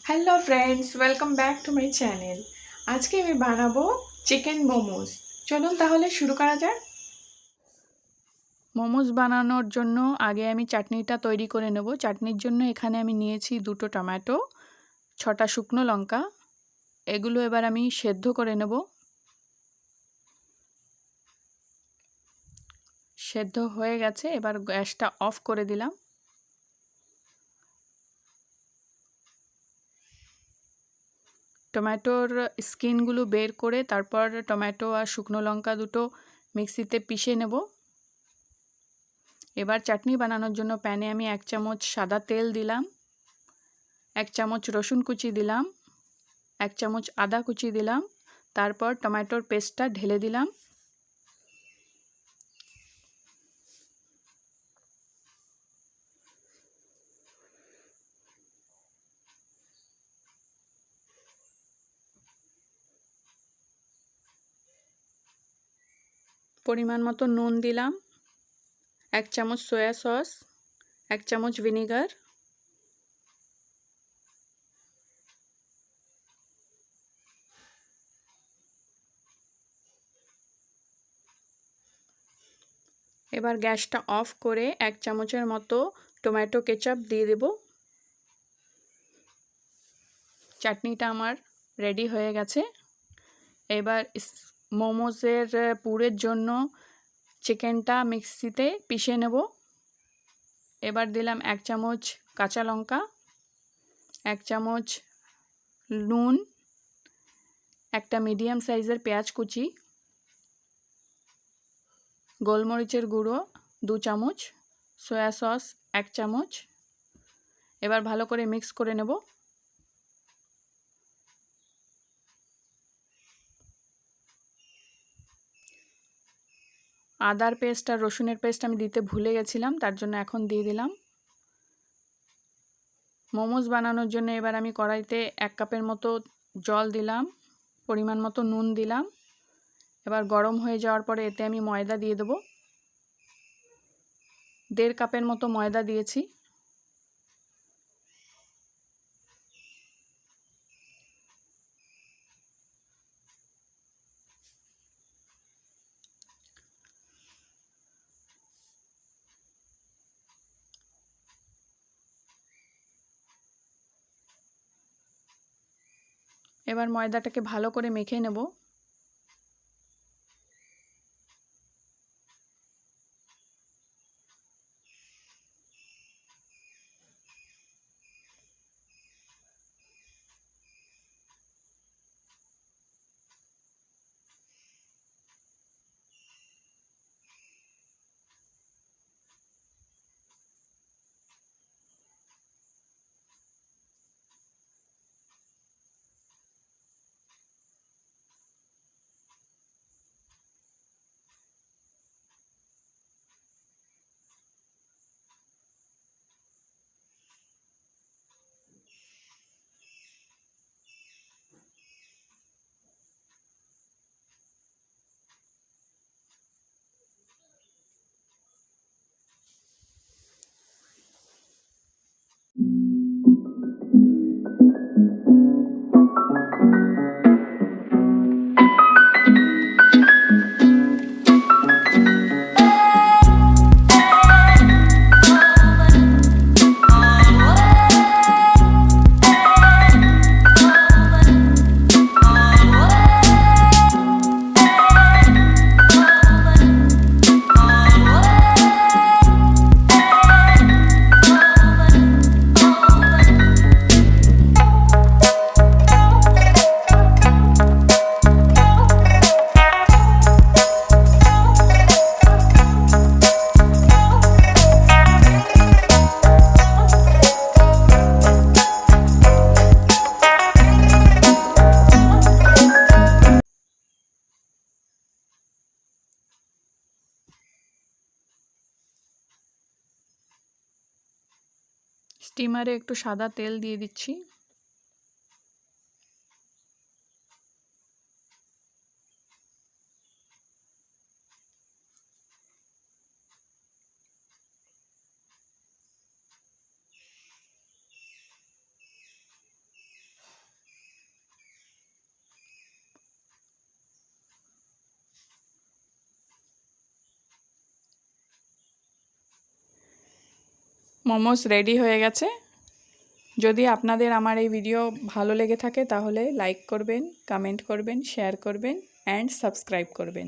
Hello friends, welcome back to my channel. আজকে আমি বানাবো চিকেন মোমোস। চলুন তাহলে শুরু করা যাক। মোমোস বানানোর জন্য আগে আমি চাটনিটা তৈরি করে নেব। চাটনির জন্য এখানে আমি নিয়েছি 2টো টমেটো, 6টা শুকনো লঙ্কা। এগুলো এবার আমি সেদ্ধ করে নেব। সেদ্ধ হয়ে গেছে, এবার গ্যাসটা অফ করে দিলাম। টমেটোর স্কিনগুলো বের করে তারপর টমেটো আর শুকনো লঙ্কা দুটো মিক্সিতে পিষে নেব। এবার চাটনি বানানোর জন্য প্যানে আমি 1 চামচ সাদা তেল দিলাম, 1 চামচ রসুন কুচি দিলাম, 1 চামচ আদা কুচি দিলাম, তারপর টমেটোর পেস্টটা ঢেলে দিলাম। পরিমাণ মতো নুন দিলাম, 1 চামচ সয়া সস, 1 চামচ ভিনেগার, এবার গ্যাসটা অফ করে 1 চামচের মতো টমেটো কেচাপ দিয়ে দেব। চাটনিটা আমার রেডি হয়ে গেছে। এবার মোমোসের পুরের জন্য চিকেনটা মিক্সিতে পিষে নেব। এবার দিলাম 1 চামচ কাঁচা লঙ্কা, 1 চামচ নুন, একটা মিডিয়াম সাইজের পেঁয়াজ কুচি, গোলমরিচের গুঁড়ো 2 চামচ, সয়া সস 1 চামচ। এবার ভালো করে মিক্স করে নেব। আদার পেস্ট আর রসুনের পেস্ট আমি দিতে ভুলে গেছিলাম, তার জন্য এখন দিয়ে দিলাম। মোমোস বানানোর জন্য এবার আমি কড়াইতে 1 কাপের মতো জল দিলাম, পরিমাণ মতো নুন দিলাম। এবার গরম হয়ে যাওয়ার পরে এতে আমি ময়দা দিয়ে দেব। 1.5 কাপের মতো ময়দা দিয়েছি। এবার ময়দাটাকে ভালো করে মেখে নেব। স্টিমারে একটু সাদা তেল দিয়ে দিচ্ছি। মোমোস রেডি হয়ে গেছে। যদি আপনাদের আমার এই ভিডিও ভালো লেগে থাকে তাহলে লাইক করবেন, কমেন্ট করবেন, শেয়ার করবেন অ্যান্ড সাবস্ক্রাইব করবেন।